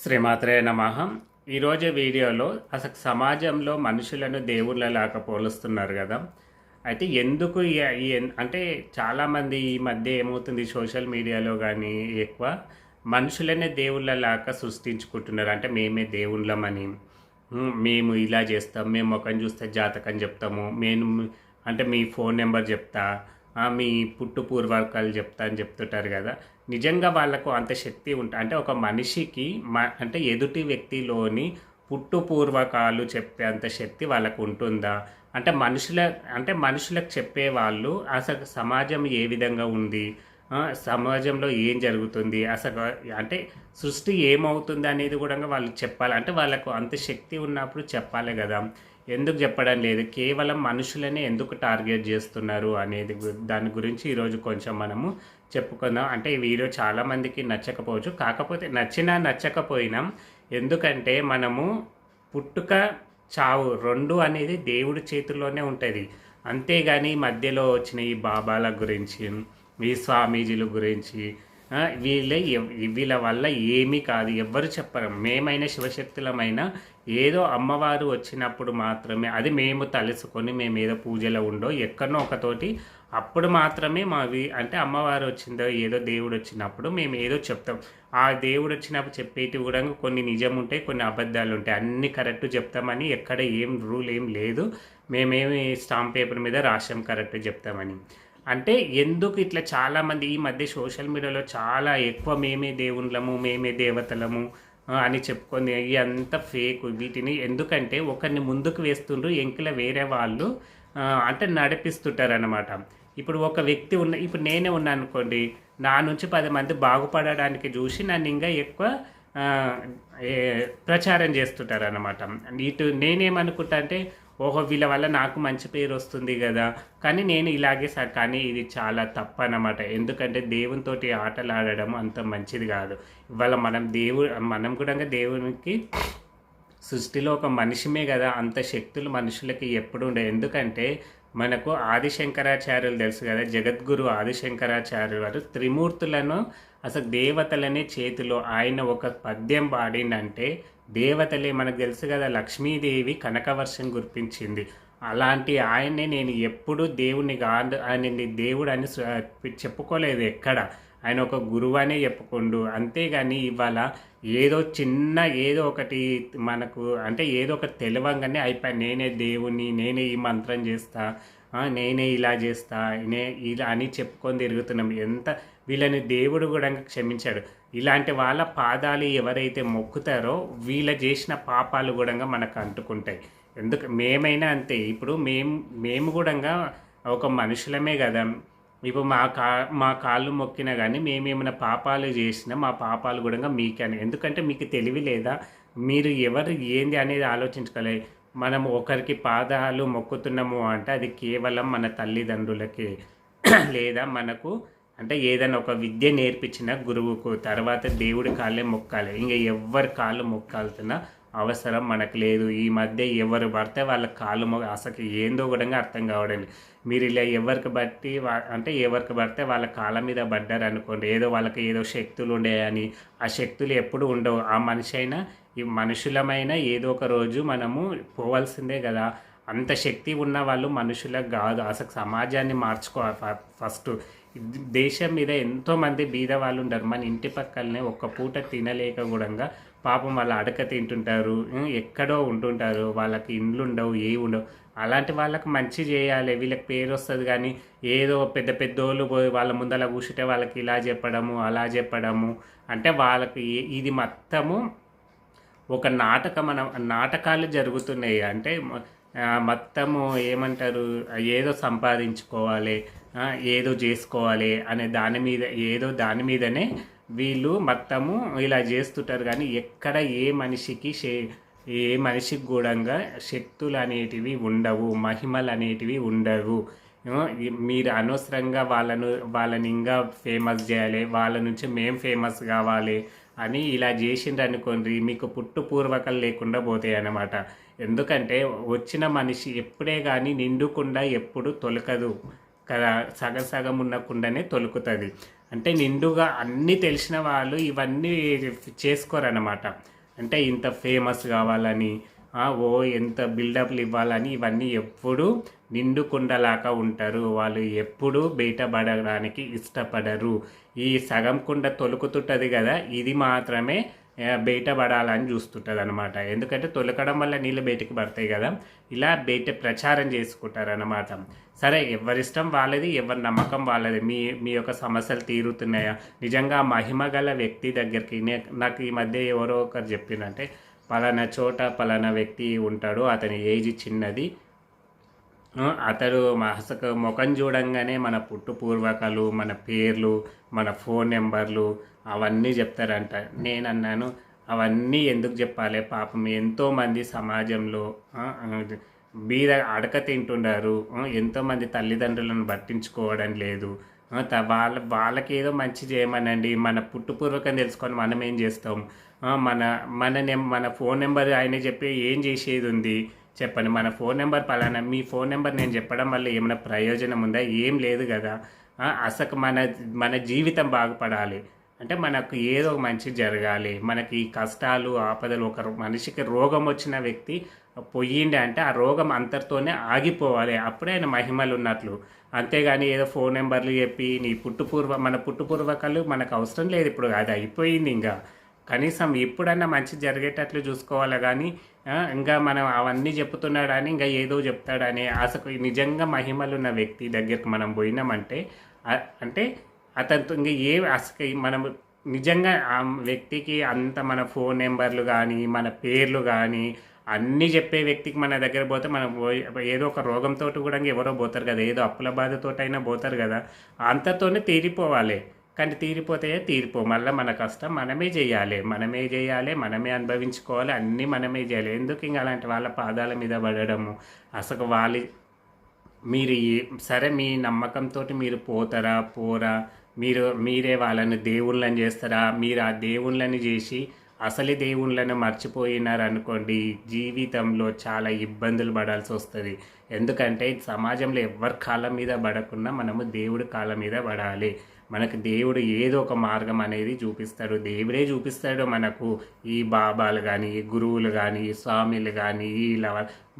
శ్రీమాత్రే నమః. ఈరోజు వీడియోలో అసలు సమాజంలో మనుషులను దేవుళ్ళలాగా పోలుస్తున్నారు కదా. అయితే ఎందుకు అంటే చాలామంది ఈ మధ్య ఏమవుతుంది సోషల్ మీడియాలో కానీ ఎక్కువ మనుషులనే దేవుళ్ళలాగా సృష్టించుకుంటున్నారు. అంటే మేమే దేవుళ్ళమని, మేము ఇలా చేస్తాం, మేము ముఖం చూస్తే జాతకం చెప్తాము, మేము అంటే మీ ఫోన్ నెంబర్ చెప్తా, మీ పుట్టు పూర్వకాలు చెప్తా అని చెప్తుంటారు కదా. నిజంగా వాళ్ళకు అంత శక్తి అంటే ఒక మనిషికి అంటే ఎదుటి వ్యక్తిలోని పుట్టు పూర్వకాలు చెప్పే అంత శక్తి వాళ్ళకు ఉంటుందా? అంటే మనుషులకు చెప్పేవాళ్ళు అసలు సమాజం ఏ విధంగా ఉంది, సమాజంలో ఏం జరుగుతుంది, అసలు అంటే సృష్టి ఏమవుతుంది అనేది కూడా వాళ్ళు చెప్పాలి. అంటే వాళ్ళకు అంత శక్తి ఉన్నప్పుడు చెప్పాలి కదా. ఎందుకు చెప్పడం లేదు, కేవలం మనుషులనే ఎందుకు టార్గెట్ చేస్తున్నారు అనేది దాని గురించి ఈరోజు కొంచెం మనము చెప్పుకుందాం. అంటే ఈ వీడియో చాలామందికి నచ్చకపోవచ్చు, కాకపోతే నచ్చకపోయినా ఎందుకంటే మనము పుట్టుక చావు రెండు అనేది దేవుడి చేతుల్లోనే ఉంటుంది. అంతేగాని మధ్యలో వచ్చిన ఈ బాబాల గురించి, ఈ స్వామీజీల గురించి వీళ్ళ వల్ల ఏమీ కాదు, ఎవ్వరు చెప్పరు. మేమైనా శివశక్తులమైనా ఏదో అమ్మవారు వచ్చినప్పుడు మాత్రమే, అది మేము తలుసుకొని మేము ఏదో పూజలో ఉండో ఎక్కడనో ఒకతోటి అప్పుడు మాత్రమే అంటే అమ్మవారు వచ్చిందో ఏదో దేవుడు వచ్చినప్పుడు మేము ఏదో చెప్తాం. ఆ దేవుడు వచ్చినప్పుడు చెప్పేటివి కూడా కొన్ని నిజం ఉంటాయి, కొన్ని అబద్ధాలు ఉంటాయి. అన్నీ కరెక్ట్ చెప్తామని ఎక్కడ ఏం రూల్ ఏం లేదు. మేమేమి స్టాంప్ పేపర్ మీద రాసాం కరెక్ట్ చెప్తామని. అంటే ఎందుకు ఇట్లా చాలామంది ఈ మధ్య సోషల్ మీడియాలో చాలా ఎక్కువ మేమే దేవుళ్ళము, మేమే దేవతలము అని చెప్పుకొని అంత ఫేక్. వీటిని ఎందుకంటే ఒకరిని ముందుకు వేస్తుండ్రు, ఎంకిల వేరే వాళ్ళు అంటే నడిపిస్తుంటారు అన్నమాట. ఇప్పుడు ఒక వ్యక్తి ఇప్పుడు నేనే ఉన్నాను అనుకోండి, నా నుంచి 10 మంది బాగుపడడానికి చూసి నన్ను ఇంకా ఎక్కువ ప్రచారం చేస్తుంటారు అన్నమాట. ఇటు నేనేమనుకుంటా అంటే, ఓహో వీళ్ళ వల్ల నాకు మంచి పేరు వస్తుంది కదా, కానీ నేను ఇలాగే సార్. కానీ ఇది చాలా తప్పు అన్నమాట. ఎందుకంటే దేవునితోటి ఆటలు ఆడడం అంత మంచిది కాదు. ఇవాళ మనం కూడా దేవునికి సృష్టిలో ఒక మనిషిమే కదా, అంత శక్తులు మనుషులకి ఎప్పుడు ఉండే. ఎందుకంటే మనకు ఆదిశంకరాచార్యులు తెలుసు కదా, జగద్గురు ఆదిశంకరాచార్యులు వారు త్రిమూర్తులను అసలు దేవతలనే చేతిలో ఆయన ఒక పద్యం పాడిందంటే దేవతలే మనకు తెలుసు కదా. లక్ష్మీదేవి కనకవర్షం కురిపించింది. అలాంటి ఆయన్నే నేను ఎప్పుడు దేవుని కాదు, ఆయన దేవుడు అని చెప్పుకోలేదు ఎక్కడ. ఆయన ఒక గురువు అనే చెప్పుకుండు. అంతేగాని ఇవాళ ఏదో ఒకటి మనకు అంటే ఏదో ఒకటి తెలవంగానే అయిపోయి నేనే దేవుని, నేనే ఈ మంత్రం చేస్తా, నేనే ఇలా చేస్తా, ఇలా అని చెప్పుకొని తిరుగుతున్నాం. వీళ్ళని దేవుడు కూడా క్షమించాడు. ఇలాంటి వాళ్ళ పాదాలు ఎవరైతే మొక్కుతారో వీళ్ళ చేసిన పాపాలు కూడా మనకు అంటుకుంటాయి. మేమైనా అంతే. ఇప్పుడు మేము కూడా ఒక మనుషులమే కదా. ఇప్పుడు మా కాళ్ళు మొక్కినా కానీ మేమేమైనా పాపాలు చేసినా మా పాపాలు కూడా మీకే. ఎందుకంటే మీకు తెలివి లేదా, మీరు ఎవరు ఏంది అనేది ఆలోచించుకోలేదు. మనం ఒకరికి పాదాలు మొక్కుతున్నాము అంటే అది కేవలం మన తల్లిదండ్రులకి లేదా మనకు అంటే ఏదైనా ఒక విద్య నేర్పించిన గురువుకు, తర్వాత దేవుడి కాళ్ళే మొక్కాలి. ఇంకా ఎవరి కాళ్ళు మొక్కాల్సిన అవసరం మనకు లేదు. ఈ మధ్య ఎవరు పడితే వాళ్ళ కాళ్ళు అసలు ఏందో కూడా అర్థం కావడం. మీరు ఇలా ఎవరికి పడితే వాళ్ళ కాళ్ళ మీద పడ్డారు అనుకోండి, వాళ్ళకి ఏదో శక్తులు ఉండేయని. ఆ శక్తులు ఎప్పుడు ఉండవు. ఆ మనిషి అయినా ఈ మనుషులమైనా ఏదో ఒక రోజు మనము పోవాల్సిందే కదా. అంత శక్తి ఉన్న వాళ్ళు మనుషులకు కాదు. అసలు సమాజాన్ని మార్చుకోవాలి ఫస్ట్. దేశం మీద ఎంతోమంది బీద వాళ్ళు ఉంటారు. మన ఇంటి పక్కలనే ఒక్క పూట తినలేక కూడా పాపం వాళ్ళు అడక తింటుంటారు, ఎక్కడో ఉంటుంటారు, వాళ్ళకి ఇండ్లు ఉండవు, ఉండవు. అలాంటి వాళ్ళకి మంచి చేయాలి, వీళ్ళకి పేరు వస్తుంది. కానీ ఏదో పెద్ద పెద్దోళ్ళు పోయి వాళ్ళ ముందర కూర్చుంటే వాళ్ళకి ఇలా చెప్పడము అలా చెప్పడము అంటే వాళ్ళకి ఇది మొత్తము ఒక నాటకాలు జరుగుతున్నాయి. అంటే మొత్తము ఏమంటారు, ఏదో సంపాదించుకోవాలి, ఏదో చేసుకోవాలి అనే దాని మీదనే వీళ్ళు మొత్తము ఇలా చేస్తుంటారు. కానీ ఎక్కడ ఏ మనిషికి కూడా శక్తులు అనేటివి ఉండవు, మహిమలు అనేటివి ఉండవు. మీరు అనవసరంగా వాళ్ళని ఇంకా ఫేమస్ చేయాలి, వాళ్ళ నుంచి మేము ఫేమస్ కావాలి అని ఇలా చేసిండ్రు అనుకోండి, మీకు పుట్టు పూర్వకలు లేకుండా పోతాయి అన్నమాట. ఎందుకంటే వచ్చిన మనిషి ఎప్పుడే కానీ నిండుకుండా ఎప్పుడు తొలకదు కదా, సగం ఉండకుండానే తొలుకుతుంది. అంటే నిండుగా అన్నీ తెలిసిన వాళ్ళు ఇవన్నీ చేసుకోరన్నమాట. అంటే ఇంత ఫేమస్ కావాలని ఓ ఎంత బిల్డప్లు ఇవ్వాలని ఇవన్నీ ఎప్పుడూ నిండు కుండలాగా ఉంటారు. వాళ్ళు ఎప్పుడూ బయటపడడానికి ఇష్టపడరు. ఈ సగం కుండ తొలుకుతుంటుంది కదా, ఇది మాత్రమే బయటపడాలని చూస్తుంటుంది అనమాట. ఎందుకంటే తొలకడం వల్ల నీళ్ళు బయటికి పడతాయి కదా, ఇలా బయట ప్రచారం చేసుకుంటారనమాట. సరే, ఎవరిష్టం వాళ్ళది, ఎవరి నమ్మకం వాళ్ళది. మీ మీ యొక్క సమస్యలు తీరుతున్నాయా? నిజంగా మహిమ గల వ్యక్తి దగ్గరికి నాకు ఈ మధ్య ఎవరో ఒకరు చెప్పిందంటే, పలానా చోట పలానా వ్యక్తి ఉంటాడు, అతని ఏజ్ చిన్నది, అతడు అసలు ముఖం చూడంగానే మన పుట్టు పూర్వకాలు, మన పేర్లు, మన ఫోన్ నెంబర్లు అవన్నీ చెప్తారంట. నేనన్నాను, అవన్నీ ఎందుకు చెప్పాలి? పాపం ఎంతోమంది సమాజంలో బీద అడక తింటున్నారు. ఎంతోమంది తల్లిదండ్రులను పట్టించుకోవడం లేదు. వాళ్ళకి ఏదో మంచి చేయమనండి. మన పుట్టుపూర్వకం తెలుసుకొని మనం ఏం చేస్తాం? మన మన ఫోన్ నెంబర్ ఆయన చెప్పి ఏం చేసేది ఉంది చెప్పండి? మన ఫోన్ నెంబర్ పలానా, మీ ఫోన్ నెంబర్ నేను చెప్పడం వల్ల ఏమైనా ప్రయోజనం ఉందా? ఏం లేదు కదా. అసలు మన జీవితం బాగుపడాలి అంటే మనకు ఏదో మంచి జరగాలి. మనకి కష్టాలు ఆపదలు, ఒక మనిషికి రోగం వచ్చిన వ్యక్తి పోయిండే అంటే ఆ రోగం అంతటితోనే ఆగిపోవాలి. అప్పుడే ఆయన మహిమలు ఉన్నట్లు. అంతేగాని ఏదో ఫోన్ నెంబర్లు చెప్పి మన పుట్టుపూర్వకాలు మనకు అవసరం లేదు. ఇప్పుడు అది అయిపోయింది. ఇంకా కనీసం ఎప్పుడన్నా మంచి జరిగేటట్లు చూసుకోవాలి. కానీ ఇంకా మనం అవన్నీ చెప్తున్నాడని ఇంకా ఏదో చెప్తాడని అసలు నిజంగా మహిమలున్న వ్యక్తి దగ్గరికి మనం పోయినామంటే అంటే అతనితో ఇంకా అసలు మనం నిజంగా ఆ వ్యక్తికి అంత మన ఫోన్ నెంబర్లు కానీ మన పేర్లు కానీ అన్నీ చెప్పే వ్యక్తికి మన దగ్గర పోతే మనం ఏదో ఒక రోగంతో కూడా ఎవరో పోతారు కదా, ఏదో అప్పుల బాధతోటైనా పోతారు కదా, అంతతోనే తీరిపోవాలి. కానీ తీరిపో మళ్ళీ మన కష్టం మనమే చేయాలి, మనమే అనుభవించుకోవాలి, అన్నీ మనమే చేయాలి. ఎందుకు ఇంకా అలాంటి వాళ్ళ పాదాల మీద పడడము? అసలు మీరు సరే మీ నమ్మకంతో మీరు పోరా, మీరే వాళ్ళని దేవుళ్ళని చేస్తారా? మీరు ఆ దేవుళ్ళని చేసి అసలు దేవుళ్ళని మర్చిపోయినారనుకోండి, జీవితంలో చాలా ఇబ్బందులు పడాల్సి వస్తుంది. ఎందుకంటే సమాజంలో ఎవరి కాళ్ళ మీద పడకుండా మనము దేవుడి కాళ్ళ మీద పడాలి. మనకు దేవుడు ఏదో ఒక మార్గం అనేది చూపిస్తాడు. దేవుడే చూపిస్తాడు మనకు. ఈ బాబాలు కానీ, గురువులు కానీ, స్వామిలు కానీ,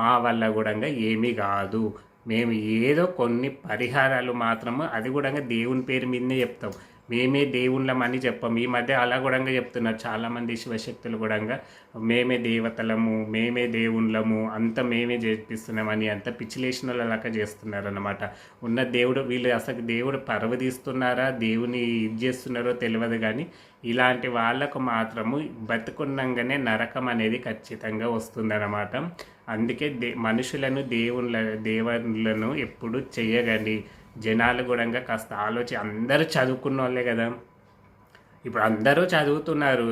మా వల్ల కూడా ఏమీ కాదు. మేము ఏదో కొన్ని పరిహారాలు మాత్రము, అది కూడా దేవుని పేరు మీదనే చెప్తాం. మేమే దేవుళ్ళమని చెప్పం. ఈ మధ్య అలా కూడా చెప్తున్నారు చాలామంది శివశక్తులు కూడా, మేమే దేవతలము, మేమే దేవుళ్ళము, అంత మేమే చేపిస్తున్నామని, అంత పిచ్చిలేసిన వాళ్ళలాగా చేస్తున్నారు అన్నమాట. ఉన్న దేవుడు వీళ్ళు అసలు దేవుడు పర్వదీస్తున్నారా, దేవుని ఇది చేస్తున్నారో తెలియదు. కానీ ఇలాంటి వాళ్ళకు మాత్రము బతుకున్నంగానే నరకం అనేది ఖచ్చితంగా వస్తుందన్నమాట. అందుకే మనుషులను దేవుళ్ళను ఎప్పుడు చెయ్యగండి. జనాలు కూడా కాస్త అందరూ చదువుకున్న వాళ్ళే కదా. ఇప్పుడు అందరూ చదువుతున్నారు.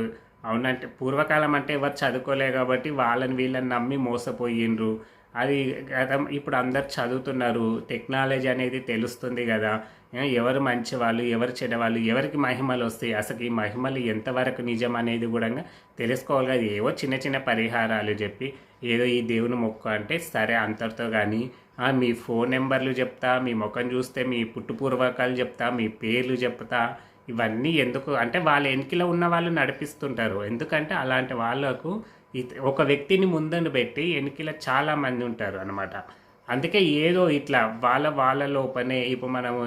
అవునంటే పూర్వకాలం అంటే ఎవరు చదువుకోలే కాబట్టి వీళ్ళని నమ్మి మోసపోయిండ్రు. అది ఇప్పుడు అందరు చదువుతున్నారు. టెక్నాలజీ అనేది తెలుస్తుంది కదా, ఎవరు మంచివాళ్ళు, ఎవరు చెడ్డవాళ్ళు, ఎవరికి మహిమలు వస్తాయి, అసలు ఈ మహిమలు ఎంతవరకు నిజం అనేది కూడా తెలుసుకోవాలి కదా. ఏవో చిన్న చిన్న పరిహారాలు చెప్పి ఏదో ఈ దేవుని మొక్కు అంటే సరే అంతటితో. కానీ మీ ఫోన్ నెంబర్లు చెప్తా, మీ ముఖం చూస్తే మీ పుట్టుపూర్వకాలు చెప్తా, మీ పేర్లు చెప్తా, ఇవన్నీ ఎందుకు అంటే వాళ్ళ వెనుకలో ఉన్న వాళ్ళు నడిపిస్తుంటారు. ఎందుకంటే అలాంటి వాళ్ళకు ఒక వ్యక్తిని ముందని పెట్టి వెనుకలో చాలామంది ఉంటారు అనమాట. అందుకే ఏదో ఇట్లా వాళ్ళ లోపనే ఇప్పుడు మనము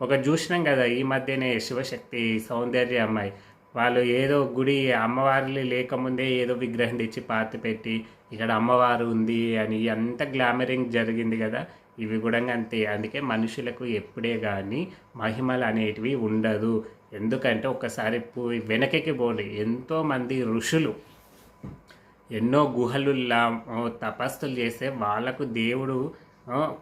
ఒక చూసినాం కదా ఈ మధ్యనే, శివశక్తి సౌందర్య అమ్మాయి వాళ్ళు ఏదో గుడి అమ్మవారి లేకముందే ఏదో విగ్రహం తెచ్చి పాతి పెట్టి ఇక్కడ అమ్మవారు ఉంది అని అంత గ్లామరింగ్ జరిగింది కదా. ఇవి కూడా అంతే. అందుకే మనుషులకు ఎప్పుడే కానీ మహిమలు అనేటివి ఉండదు. ఎందుకంటే ఒకసారి వెనకకి పోండి, ఎంతోమంది ఋషులు ఎన్నో గుహలుల్లా తపస్సులు చేస్తే వాళ్ళకు దేవుడు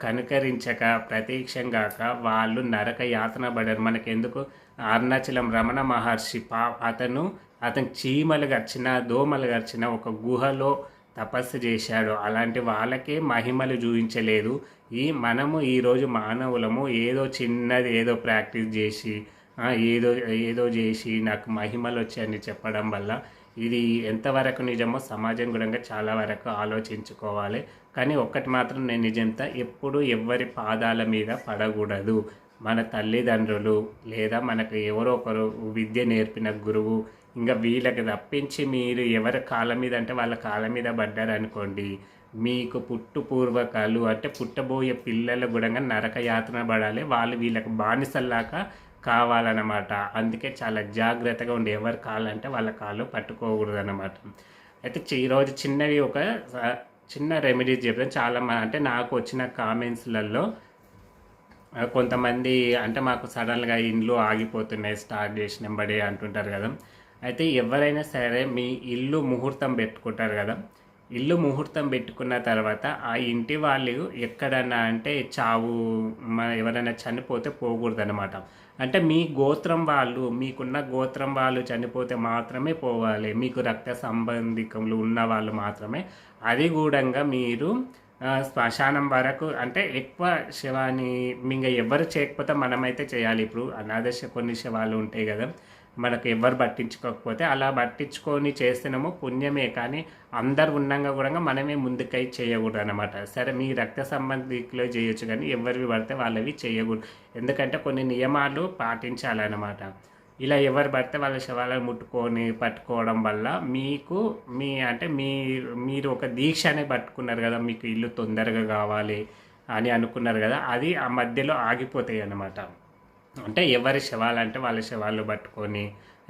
కనుకరించక ప్రత్యక్షంగాక వాళ్ళు నరక యాతన పడారు. మనకెందుకు? అరుణాచలం రమణ మహర్షి అతను చీమలు గర్చిన, దోమలు గర్చిన ఒక గుహలో తపస్సు చేశాడు. అలాంటి వాళ్ళకే మహిమలు చూపించలేదు. మనము ఈరోజు మానవులము ఏదో చిన్నది ఏదో ప్రాక్టీస్ చేసి ఏదో చేసి నాకు మహిమలు వచ్చాయని చెప్పడం వల్ల ఇది ఎంతవరకు నిజమో సమాజం కూడా చాలా వరకు ఆలోచించుకోవాలి. కానీ ఒక్కటి మాత్రం నేను నిజంతా, ఎప్పుడు ఎవ్వరి పాదాల మీద పడకూడదు. మన తల్లిదండ్రులు లేదా మనకు ఎవరో ఒకరు విద్య నేర్పిన గురువు ఇంకా వీళ్ళకి తప్పించి మీరు ఎవరి కాళ్ళ మీద అంటే వాళ్ళ కాళ్ళ మీద పడ్డారనుకోండి, మీకు పూర్వకాలు అంటే పుట్టబోయే పిల్లల కూడా నరక యాతన పడాలి, వాళ్ళు వీళ్ళకి బానిసల్లాగా కావాలన్నమాట. అందుకే చాలా జాగ్రత్తగా ఉండి ఎవరి కాళ్ళు అంటే వాళ్ళ కాళ్ళు పట్టుకోకూడదు అన్నమాట. అయితే ఈరోజు చిన్నవి ఒక చిన్న రెమెడీస్ చెప్తాను. చాలా అంటే నాకు వచ్చిన కామెంట్స్లలో కొంతమంది అంటే మాకు సడన్గా ఇండ్లు ఆగిపోతున్నాయి స్టార్ట్ చేసినబడి అంటుంటారు కదా. అయితే ఎవరైనా సరే మీ ఇల్లు ముహూర్తం పెట్టుకుంటారు కదా, ఇల్లు ముహూర్తం పెట్టుకున్న తర్వాత ఆ ఇంటి వాళ్ళు ఎక్కడన్నా అంటే చావు ఎవరైనా చనిపోతే పోకూడదు అనమాట. అంటే మీ గోత్రం వాళ్ళు మీకున్న గోత్రం వాళ్ళు చనిపోతే మాత్రమే పోవాలి, మీకు రక్త సంబంధికులు ఉన్న వాళ్ళు మాత్రమే. అది కూడా మీరు శ్మశానం వరకు అంటే ఎక్కువ శవాన్ని ఇంకా ఎవరు చేయకపోతే మనమైతే చేయాలి. ఇప్పుడు కొన్ని శవాలు ఉంటాయి కదా, మనకు ఎవరు పట్టించుకోకపోతే అలా పట్టించుకొని చేస్తున్నాము పుణ్యమే, కానీ అందరు ఉన్నాగా కూడా మనమే ముందుకై చేయకూడదు అనమాట. సరే మీ రక్త సంబంధికులు చేయొచ్చు కానీ ఎవరివి పడితే వాళ్ళవి చేయకూడదు, ఎందుకంటే కొన్ని నియమాలు పాటించాలన్నమాట. ఇలా ఎవరు పడితే వాళ్ళ శవాలను ముట్టుకొని పట్టుకోవడం వల్ల మీకు అంటే మీరు ఒక దీక్షనే పట్టుకున్నారు కదా, మీకు ఇల్లు తొందరగా కావాలి అని అనుకున్నారు కదా, అది ఆ మధ్యలో ఆగిపోతాయి అన్నమాట. అంటే ఎవరి శవాలు అంటే వాళ్ళ శవాలు పట్టుకొని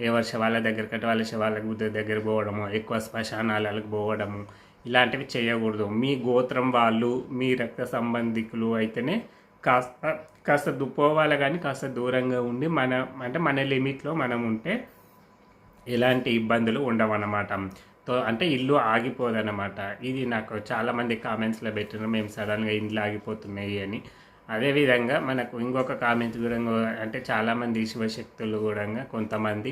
ఎవరి శవాల దగ్గరకంటే వాళ్ళ శవాల దగ్గర పోవడము, ఎక్కువ శ్మశానాలకు పోవడము ఇలాంటివి చేయకూడదు. మీ గోత్రం వాళ్ళు మీ రక్త సంబంధికులు అయితేనే కాస్త పోవాలి, కానీ కాస్త దూరంగా ఉండి మన లిమిట్లో మనం ఉంటే ఎలాంటి ఇబ్బందులు ఉండవన్నమాట. అంటే ఇల్లు ఆగిపోదన్నమాట. ఇది నాకు చాలామంది కామెంట్స్లో పెట్టిన మేము సడన్గా ఇండ్లు ఆగిపోతున్నాయి అని. అదేవిధంగా మనకు ఇంకొక కామెంట్ కూడా అంటే చాలామంది శివశక్తులు కూడా కొంతమంది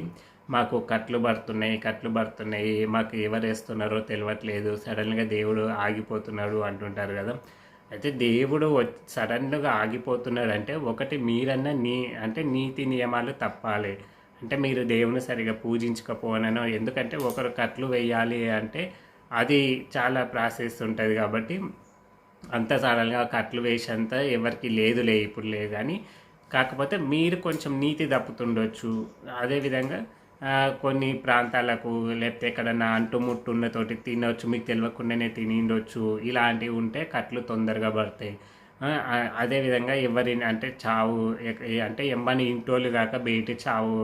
మాకు కట్లు పడుతున్నాయి మాకు ఎవరు వేస్తున్నారో తెలియట్లేదు, సడన్గా దేవుడు ఆగిపోతున్నాడు అంటుంటారు కదా. అయితే దేవుడు సడన్గా ఆగిపోతున్నాడు అంటే ఒకటి మీరన్నా అంటే నీతి నియమాలు తప్పాలి, అంటే మీరు దేవుని సరిగా పూజించకపోనో, ఎందుకంటే ఒకరు కట్లు వేయాలి అంటే అది చాలా ప్రాసెస్ ఉంటుంది కాబట్టి అంత సడన్గా కట్లు వేసేంత ఎవరికి లేదులే ఇప్పుడు లేదు కానీ, కాకపోతే మీరు కొంచెం నీతి తప్పుతుండొచ్చు. అదేవిధంగా కొన్ని ప్రాంతాలకు లేకపోతే ఎక్కడన్నా అంటుముట్టున్నతోటి తినవచ్చు, మీకు తెలియకుండానే తినిండొచ్చు, ఇలాంటివి ఉంటే కట్లు తొందరగా పడతాయి. అదేవిధంగా ఎవరిని అంటే చావు అంటే ఎంబని ఇంటోళ్ళు కాక బయట చావు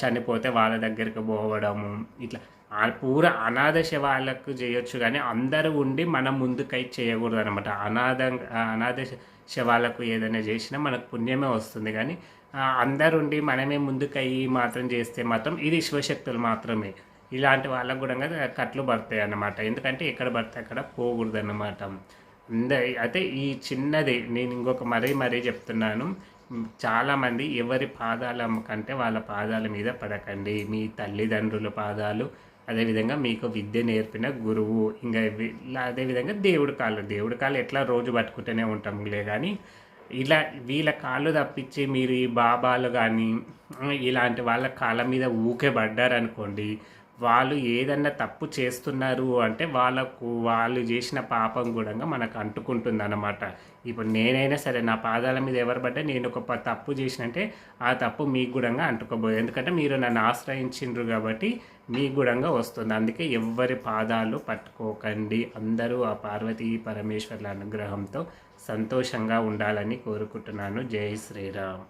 చనిపోతే వాళ్ళ దగ్గరికి పోవడము, ఇట్లా అనాథ శవాలకు చేయొచ్చు కానీ అందరూ ఉండి మనం ముందుకై చేయకూడదు అనమాట. అనాథ శవాలకు ఏదైనా చేసినా మనకు పుణ్యమే వస్తుంది, కానీ అందరుండి మనమే ముందుకయ్యి మాత్రం చేస్తే మాత్రం ఇది శివశక్తులు మాత్రమే. ఇలాంటి వాళ్ళకు కూడా కట్లు పడతాయి అన్నమాట, ఎందుకంటే ఎక్కడ పడితే అక్కడ పోకూడదు అన్నమాట. అయితే ఈ చిన్నది నేను ఇంకొక మరీ చెప్తున్నాను, చాలామంది ఎవరి పాదాల కంటే వాళ్ళ పాదాల మీద పడకండి. మీ తల్లిదండ్రుల పాదాలు, అదేవిధంగా మీకు విద్య నేర్పిన గురువు, ఇంకా అదేవిధంగా దేవుడి కాళ్ళు ఎట్లా రోజు పట్టుకుంటూనే ఉంటాంలే, కానీ ఇలా వీళ్ళ కాళ్ళు తప్పించి మీరు ఈ బాబాలు కానీ ఇలాంటి వాళ్ళ కాళ్ళ మీద ఊకే పడ్డారనుకోండి, వాళ్ళు ఏదన్నా తప్పు చేస్తున్నారు అంటే వాళ్ళు చేసిన పాపం కూడా మనకు అంటుకుంటుంది అన్నమాట. ఇప్పుడు నేనైనా సరే నా పాదాల మీద ఎవరు పడ్డా నేను ఒక తప్పు చేసినంటే ఆ తప్పు మీకు కూడా అంటుకోబోదు, ఎందుకంటే మీరు నన్ను ఆశ్రయించిండ్రు కాబట్టి మీకు కూడా వస్తుంది. అందుకే ఎవరి పాదాలు పట్టుకోకండి. అందరూ ఆ పార్వతీ పరమేశ్వర్ల అనుగ్రహంతో సంతోషంగా ఉండాలని కోరుకుంటున్నాను. జై శ్రీరామ్.